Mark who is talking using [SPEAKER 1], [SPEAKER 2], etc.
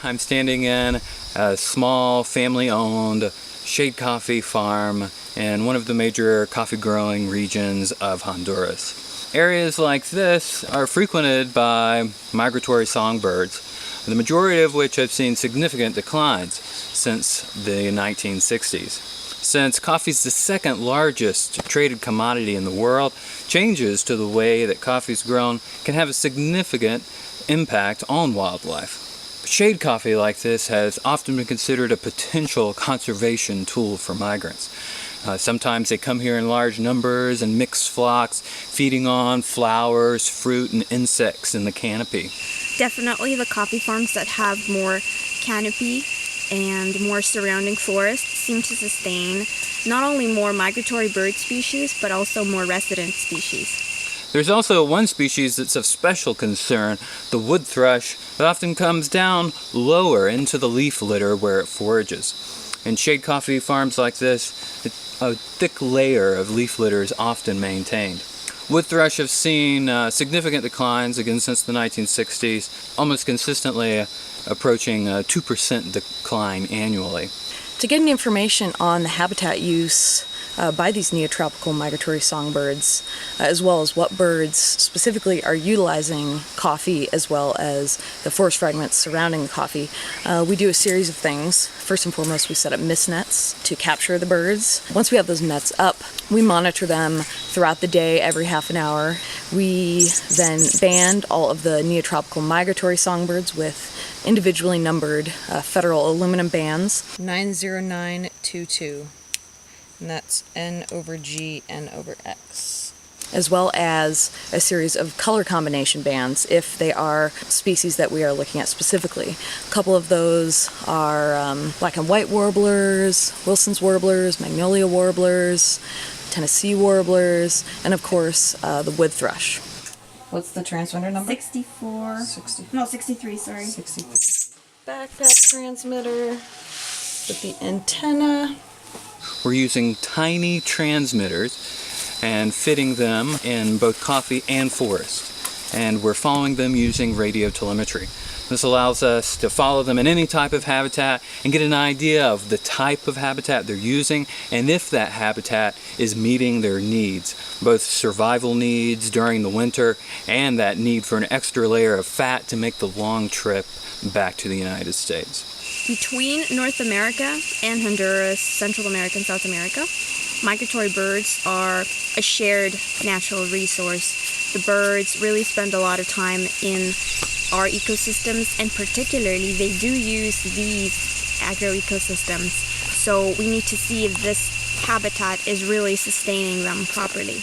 [SPEAKER 1] I'm standing in a small family-owned shade coffee farm in one of the major coffee growing regions of Honduras. Areas like this are frequented by migratory songbirds, the majority of which have seen significant declines since the 1960s. Since coffee is the second largest traded commodity in the world, changes to the way that coffee is grown can have a significant impact on wildlife. Shade coffee like this has often been considered a potential conservation tool for migrants. Sometimes they come here in large numbers and mixed flocks, feeding on flowers, fruit, and insects in the canopy.
[SPEAKER 2] Definitely the coffee farms that have more canopy and more surrounding forest seem to sustain not only more migratory bird species, but also more resident species.
[SPEAKER 1] There's also one species that's of special concern, the wood thrush, that often comes down lower into the leaf litter where it forages. In shade coffee farms like this, a thick layer of leaf litter is often maintained. Wood thrush have seen significant declines again since the 1960s, almost consistently approaching a 2% decline annually.
[SPEAKER 3] To get any information on the habitat use by these neotropical migratory songbirds, as well as what birds specifically are utilizing coffee, as well as the forest fragments surrounding the coffee, we do a series of things. First and foremost, we set up mist nets to capture the birds. Once we have those nets up, we monitor them throughout the day, every half an hour. We then band all of the neotropical migratory songbirds with individually numbered federal aluminum bands. 90922. And that's N/G, N/X. As well as a series of color combination bands if they are species that we are looking at specifically. A couple of those are black and white warblers, Wilson's warblers, magnolia warblers, Tennessee warblers, and of course the wood thrush. What's the transmitter number?
[SPEAKER 2] 64. 63, sorry.
[SPEAKER 3] 63. Backpack transmitter with the antenna.
[SPEAKER 1] We're using tiny transmitters and fitting them in both coffee and forest. And we're following them using radio telemetry. This allows us to follow them in any type of habitat and get an idea of the type of habitat they're using and if that habitat is meeting their needs, both survival needs during the winter and that need for an extra layer of fat to make the long trip back to the United States.
[SPEAKER 2] Between North America and Honduras, Central America and South America, migratory birds are a shared natural resource. The birds really spend a lot of time in our ecosystems, and particularly they do use these agroecosystems. So we need to see if this habitat is really sustaining them properly.